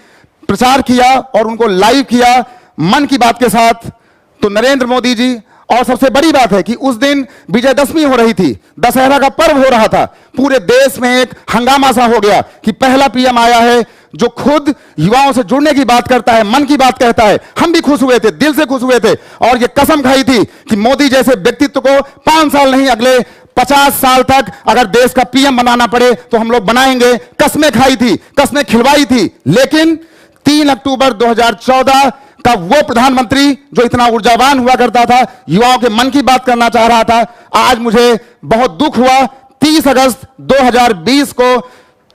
प्रचार किया और उनको लाइव किया मन की बात के साथ, तो नरेंद्र मोदी जी, और सबसे बड़ी बात है कि उस दिन विजयदशमी हो रही थी, दशहरा का पर्व हो रहा था। पूरे देश में एक हंगामा सा हो गया कि पहला पीएम आया है जो खुद युवाओं से जुड़ने की बात करता है, मन की बात कहता है। हम भी खुश हुए थे, दिल से खुश हुए थे, और ये कसम खाई थी कि मोदी जैसे व्यक्तित्व को 5 साल नहीं, अगले 50 साल तक अगर देश का पीएम बनाना पड़े तो हम लोग बनाएंगे। कस्में खाई थी, कस्में खिलवाई थी। लेकिन 3 अक्टूबर 2014 का वो प्रधानमंत्री जो इतना ऊर्जावान हुआ करता था, युवाओं के मन की बात करना चाह रहा था, आज मुझे बहुत दुख हुआ। 30 अगस्त 2020 को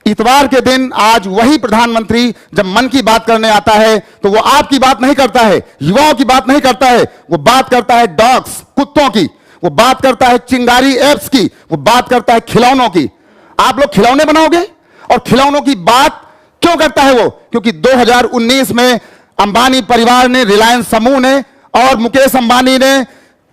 इतवार के दिन आज वही प्रधानमंत्री जब मन की बात करने आता है तो वो आपकी बात नहीं करता है, युवाओं की बात नहीं करता है, वो बात करता है डॉग्स, कुत्तों की, वो बात करता है चिंगारी एप्स की, वो बात करता है खिलौनों की। आप लोग खिलौने बनाओगे? और खिलौनों की बात क्यों करता है वो? क्योंकि 2019 में अंबानी परिवार ने, रिलायंस समूह ने और मुकेश अंबानी ने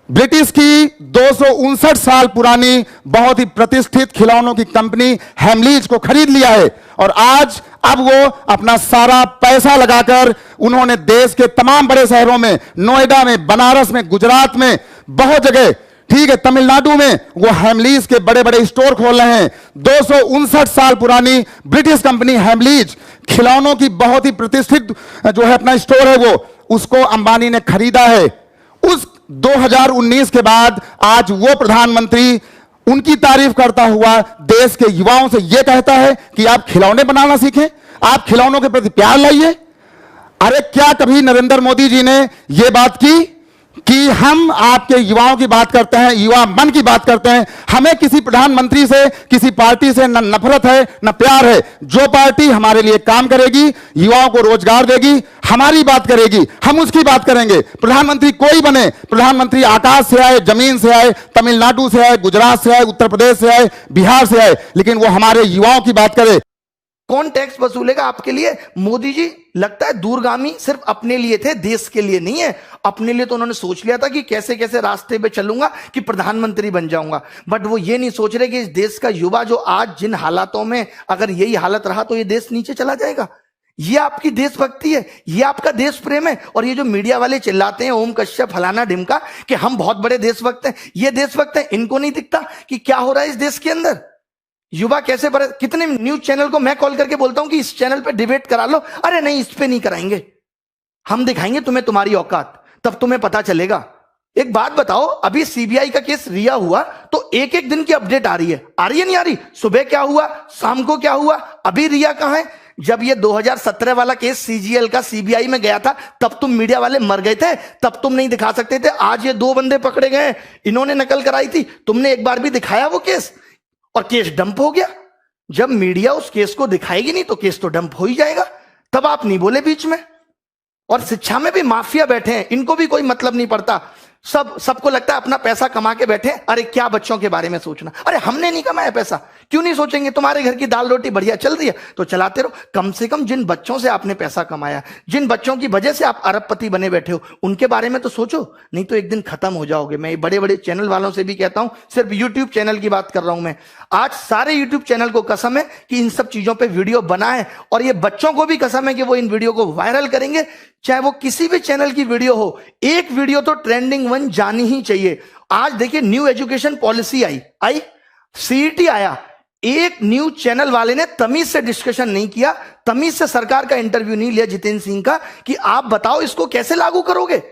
ब्रिटिश की 259 साल पुरानी बहुत ही प्रतिष्ठित खिलौनों की कंपनी हेमलीज को खरीद लिया है। और आज अब वो अपना सारा पैसा लगाकर उन्होंने देश के तमाम बड़े शहरों में, नोएडा में, बनारस में, गुजरात में, बहुत जगह, ठीक है, तमिलनाडु में वो हेमलीज के बड़े बड़े स्टोर खोल रहे हैं। 259 साल पुरानी ब्रिटिश कंपनी हेमलीज, खिलौनों की बहुत ही प्रतिष्ठित जो है अपना स्टोर है, वो उसको अंबानी ने खरीदा है। उस 2019 के बाद आज वो प्रधानमंत्री उनकी तारीफ करता हुआ देश के युवाओं से यह कहता है कि आप खिलौने बनाना सीखें, आप खिलौनों के प्रति प्यार लाइए। अरे क्या कभी नरेंद्र मोदी जी ने यह बात की कि हम आपके युवाओं की बात करते हैं, युवा मन की बात करते हैं? हमें किसी प्रधानमंत्री से, किसी पार्टी से न नफरत है न प्यार है। जो पार्टी हमारे लिए काम करेगी, युवाओं को रोजगार देगी, हमारी बात करेगी, हम उसकी बात करेंगे। प्रधानमंत्री कोई बने, प्रधानमंत्री आकाश से आए, जमीन से आए, तमिलनाडु से आए, गुजरात से आए, उत्तर प्रदेश से आए, बिहार से आए, लेकिन वो हमारे युवाओं की बात करे। कौन टैक्स वसूलेगा आपके लिए? मोदी जी लगता है दूरगामी सिर्फ अपने लिए थे, देश के लिए नहीं है। अपने लिए तो उन्होंने सोच लिया था कि कैसे कैसे रास्ते पे चलूंगा कि प्रधानमंत्री बन जाऊंगा, बट वो ये नहीं सोच रहे कि इस देश का युवा जो आज जिन हालातों में, अगर यही हालत रहा तो ये देश नीचे चला जाएगा। ये आपकी देशभक्ति है, ये आपका देश प्रेम है। और ये जो मीडिया वाले चिल्लाते हैं ओम कश्यप फलाना ढिमका कि हम बहुत बड़े देशभक्त हैं, ये देशभक्त हैं, इनको नहीं दिखता कि क्या हो रहा है इस देश के अंदर। युवा कैसे बड़े, कितने न्यूज चैनल को मैं कॉल करके बोलता हूं कि इस चैनल पे डिबेट करा लो, अरे नहीं इस पे नहीं कराएंगे, हम दिखाएंगे तुम्हें तुम्हारी औकात, तब तुम्हें पता चलेगा। एक बात बताओ, अभी सीबीआई का केस रिया हुआ तो एक एक दिन की अपडेट आ रही है नहीं आ रही? सुबह क्या हुआ, शाम को क्या हुआ, अभी रिया कहां है? जब ये 2017 वाला केस सीजीएल का सीबीआई में गया था तब तुम मीडिया वाले मर गए थे, तब तुम नहीं दिखा सकते थे। आज ये 2 बंदे पकड़े गए, इन्होंने नकल कराई थी, तुमने एक बार भी दिखाया वो केस और केस डंप हो गया। जब मीडिया उस केस को दिखाएगी नहीं तो केस तो डंप हो ही जाएगा। तब आप नहीं बोले बीच में। और शिक्षा में भी माफिया बैठे हैं, इनको भी कोई मतलब नहीं पड़ता। सबको लगता है अपना पैसा कमा के बैठे, अरे क्या बच्चों के बारे में सोचना, अरे हमने नहीं कमाया पैसा, क्यों नहीं सोचेंगे? तुम्हारे घर की दाल रोटी बढ़िया चल रही है तो चलाते रहो। कम से कम जिन बच्चों से आपने पैसा कमाया, जिन बच्चों की वजह से आप अरबपति बने बैठे हो, उनके बारे में तो सोचो, नहीं तो एक दिन खत्म हो जाओगे। मैं बड़े बड़े चैनल वालों से भी कहता हूं, सिर्फ यूट्यूब चैनल की बात कर रहा हूं मैं, आज सारे यूट्यूब चैनल को कसम है कि इन सब चीजों पर वीडियो बनाए, और ये बच्चों को भी कसम है कि वो इन वीडियो को वायरल करेंगे, चाहे वो किसी भी चैनल की वीडियो हो। एक वीडियो तो ट्रेंडिंग 1 जानी ही चाहिए। आज देखिए न्यू एजुकेशन पॉलिसी आई, सीईटी आया, एक न्यूज चैनल वाले ने तमीज से डिस्कशन नहीं किया, तमीज से सरकार का इंटरव्यू नहीं लिया जितेंद्र सिंह का, कि आप बताओ इसको कैसे लागू करोगे।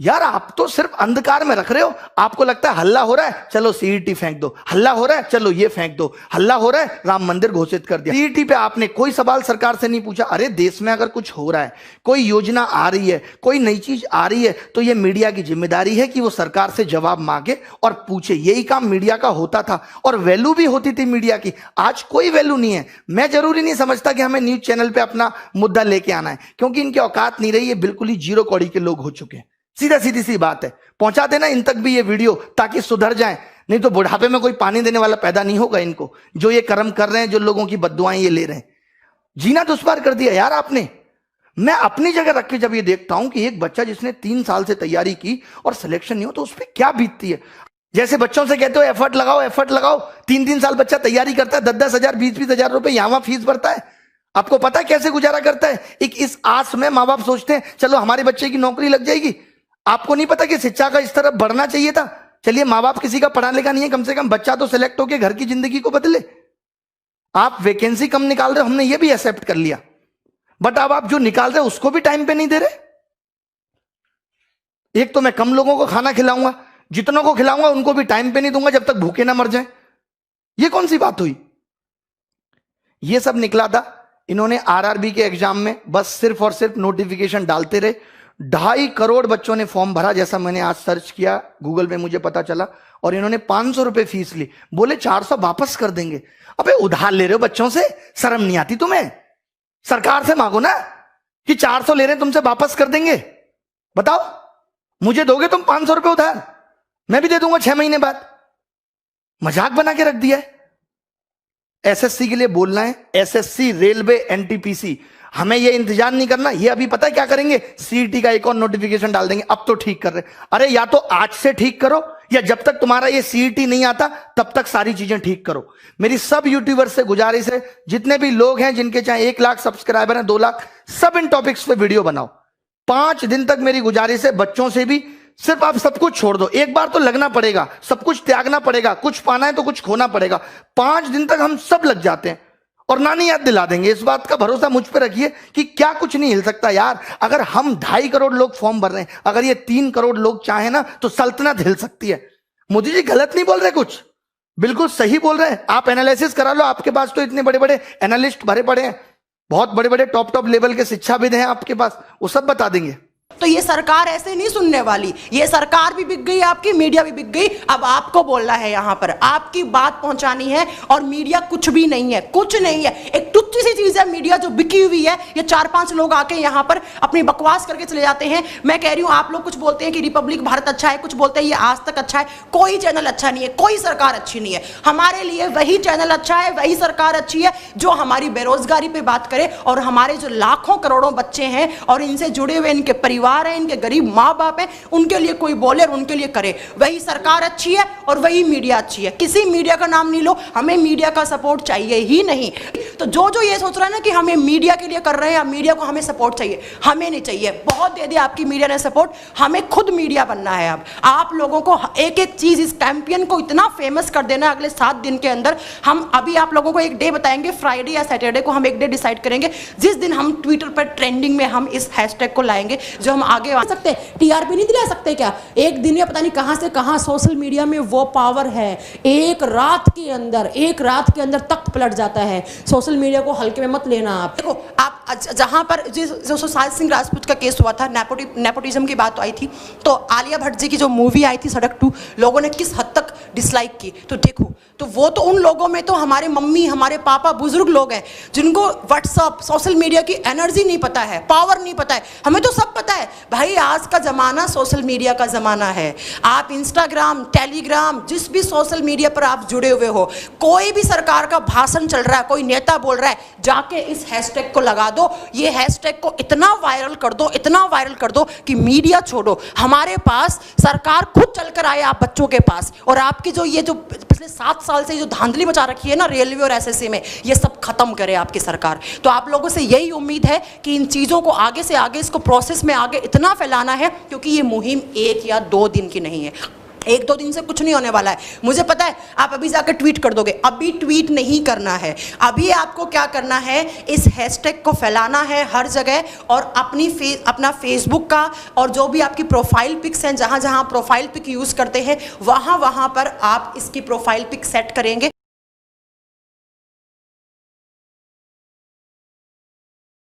यार आप तो सिर्फ अंधकार में रख रहे हो। आपको लगता है हल्ला हो रहा है, चलो सीईटी फेंक दो, हल्ला हो रहा है, चलो ये फेंक दो, हल्ला हो रहा है, राम मंदिर घोषित कर दिया। सीईटी पे आपने कोई सवाल सरकार से नहीं पूछा। अरे देश में अगर कुछ हो रहा है, कोई योजना आ रही है, कोई नई चीज आ रही है, तो ये मीडिया की जिम्मेदारी है कि वो सरकार से जवाब मांगे और पूछे। यही काम मीडिया का होता था और वैल्यू भी होती थी मीडिया की। आज कोई वैल्यू नहीं है। मैं जरूरी नहीं समझता कि हमें न्यूज चैनल पे अपना मुद्दा लेके आना है, क्योंकि इनकी औकात नहीं रही है, बिल्कुल ही जीरो कौड़ी के लोग हो चुके हैं। सीधा सीधी सी बात है, पहुंचा देना इन तक भी ये वीडियो ताकि सुधर जाए, नहीं तो बुढ़ापे में कोई पानी देने वाला पैदा नहीं होगा इनको, जो ये कर्म कर रहे हैं, जो लोगों की बद्दुआएं ये ले रहे हैं। जीना दुश्वार कर दिया यार आपने। मैं अपनी जगह रख के जब ये देखता हूं कि एक बच्चा जिसने 3 साल से तैयारी की और सिलेक्शन नहीं हो, तो उस पर क्या बीतती है। जैसे बच्चों से कहते हो एफर्ट लगाओ, एफर्ट लगाओ, 3-3 साल बच्चा तैयारी करता है, 10-10 हजार 20-20 हजार रुपए यहां फीस भरता है। आपको पता है कैसे गुजारा करता है? एक इस आस में माँ बाप सोचते हैं चलो हमारे बच्चे की नौकरी लग जाएगी। आपको नहीं पता कि शिक्षा का इस तरफ बढ़ना चाहिए था? चलिए माँ बाप किसी का पढ़ा लिखा नहीं है, कम से कम बच्चा तो सिलेक्ट होकर घर की जिंदगी को बदले। आप वैकेंसी कम निकाल रहे हो, हमने ये भी एक्सेप्ट कर लिया, बट अब आप जो निकाल रहे हो उसको भी टाइम पे नहीं दे रहे। एक तो मैं कम लोगों को खाना खिलाऊंगा, जितनों को खिलाऊंगा उनको भी टाइम पे नहीं दूंगा जब तक भूखे ना मर जाए। ये कौन सी बात हुई? ये सब निकला था इन्होंने आरआरबी के एग्जाम में, बस सिर्फ और सिर्फ नोटिफिकेशन डालते रहे। 2.5 करोड़ बच्चों ने फॉर्म भरा, जैसा मैंने आज सर्च किया गूगल पे मुझे पता चला, और इन्होंने 500 रुपए फीस ली। बोले 400 वापस कर देंगे। अबे उधार ले रहे हो बच्चों से, शर्म नहीं आती तुम्हें? सरकार से मांगो ना कि 400 ले रहे हैं तुमसे वापस कर देंगे। बताओ, मुझे दोगे तुम 500 रुपए उधार, मैं भी दे दूंगा 6 महीने बाद। मजाक बना के रख दिया है। एसएससी के लिए बोलना है, एसएससी, रेलवे, एनटीपीसी, हमें ये इंतजार नहीं करना। ये अभी पता है क्या करेंगे? सीईटी का एक और नोटिफिकेशन डाल देंगे। अब तो ठीक कर रहे। अरे या तो आज से ठीक करो, या जब तक तुम्हारा ये सीईटी नहीं आता तब तक सारी चीजें ठीक करो। मेरी सब यूट्यूबर से गुजारिश है, जितने भी लोग हैं जिनके चाहे 1 लाख सब्सक्राइबर हैं, 2 लाख, सब इन टॉपिक्स पे वीडियो बनाओ। 5 दिन तक मेरी गुजारिश है, बच्चों से भी, सिर्फ आप सब कुछ छोड़ दो। एक बार तो लगना पड़ेगा, सब कुछ त्यागना पड़ेगा, कुछ पाना है तो कुछ खोना पड़ेगा। 5 दिन तक हम सब लग जाते हैं और नानी याद दिला देंगे। इस बात का भरोसा मुझ पे रखिए कि क्या कुछ नहीं हिल सकता यार। अगर हम 2.5 करोड़ लोग फॉर्म भर रहे हैं, अगर ये 3 करोड़ लोग चाहे ना तो सल्तनत हिल सकती है। मोदी जी गलत नहीं बोल रहे, कुछ बिल्कुल सही बोल रहे हैं। आप एनालिसिस करा लो, आपके पास तो इतने बड़े बड़े एनालिस्ट भरे पड़े हैं, बहुत बड़े बड़े टॉप लेवल के शिक्षाविद हैं आपके पास, वो सब बता देंगे। तो ये सरकार ऐसे नहीं सुनने वाली। ये सरकार भी बिक गई, आपकी मीडिया भी बिक गई। अब आपको बोलना है, यहां पर आपकी बात पहुंचानी है। और मीडिया कुछ भी नहीं है, कुछ नहीं है, एक टुच्ची सी चीज है मीडिया जो बिकी हुई है। ये 4-5 लोग आके यहां पर अपनी बकवास करके चले जाते हैं। मैं कह रही हूं, आप लोग कुछ बोलते हैं कि रिपब्लिक भारत अच्छा है, कुछ बोलते हैं ये आज तक अच्छा है। कोई चैनल अच्छा नहीं है, कोई सरकार अच्छी नहीं है। हमारे लिए वही चैनल अच्छा है, वही सरकार अच्छी है जो हमारी बेरोजगारी पे बात करे, और हमारे जो लाखों करोड़ों बच्चे हैं और इनसे जुड़े हुए इनके परिवार है, इनके गरीब माँ बाप है, उनके लिए कोई बोले और उनके लिए करे। वही सरकार अच्छी है और वही मीडिया अच्छी है। किसी मीडिया का नाम नहीं लो, हमें मीडिया का सपोर्ट चाहिए ही नहीं। तो जो ये सोच रहा है ना कि हमें मीडिया के लिए कर रहे हैं या मीडिया को हमें सपोर्ट चाहिए, हमें नहीं चाहिए। बहुत दे दिया आपकी मीडिया ने सपोर्ट, हमें खुद मीडिया बनना है। अब आप लोगों को एक एक चीज, इस कैंपेन को इतना फेमस कर देना अगले 7 दिन के अंदर। हम अभी आप लोगों को एक डे बताएंगे, फ्राइडे या सैटरडे को हम एक डे डिसाइड करेंगे, जिस दिन हम ट्विटर पर ट्रेंडिंग में हम इस हैशटैग को लाएंगे, जो हम आगे आ सकते। टीआरपी नहीं दिला सकते क्या? एक दिन में पता नहीं कहां से कहां सोशल मीडिया में वो पावर है, एक रात के अंदर तख्त पलट जाता है। सोशल मीडिया को हल्के में मत लेना। आप देखो, आप जहां पर जो सुशांत सिंह राजपूत का केस हुआ था, नेपोटिज्म की बात आई थी, तो आलिया भट्ट जी की जो मूवी आई थी सड़क 2, लोगों ने किस हद तक डिसलाइक की। तो देखो, तो वो तो उन लोगों में तो हमारे मम्मी, हमारे पापा, बुजुर्ग लोग हैं जिनको व्हाट्सअप, सोशल मीडिया की एनर्जी नहीं पता है, पावर नहीं पता है। हमें तो सब पता है भाई, आज का जमाना सोशल मीडिया का जमाना है। आप इंस्टाग्राम, टेलीग्राम, जिस भी सोशल मीडिया पर आप जुड़े हुए हो, कोई भी सरकार का भाषण चल रहा है, कोई नेता बोल रहा है, जाके इस हैशटैग को लगा दो। ये हैशटैग को इतना वायरल कर दो, इतना वायरल कर दो कि मीडिया छोड़ो, हमारे पास सरकार खुद चलकर आए आप बच्चों के पास। और आपकी जो ये जो पिछले 7 साल से जो धांधली मचा रखी है ना रेलवे और एसएससी में, ये सब खत्म करे आपकी सरकार। तो आप लोगों से यही उम्मीद है कि इन चीजों को आगे से आगे, इसको प्रोसेस में आगे इतना फैलाना है, क्योंकि ये मुहिम 1 या 2 दिन की नहीं है। 1-2 दिन से कुछ नहीं होने वाला है। मुझे पता है आप अभी जाकर ट्वीट कर दोगे, अभी ट्वीट नहीं करना है। अभी आपको क्या करना है, इस हैशटैग को फैलाना है हर जगह, और अपना फेसबुक का और जो भी आपकी प्रोफाइल पिक्स हैं, जहां जहां प्रोफाइल पिक यूज करते हैं, वहां पर आप इसकी प्रोफाइल पिक सेट करेंगे।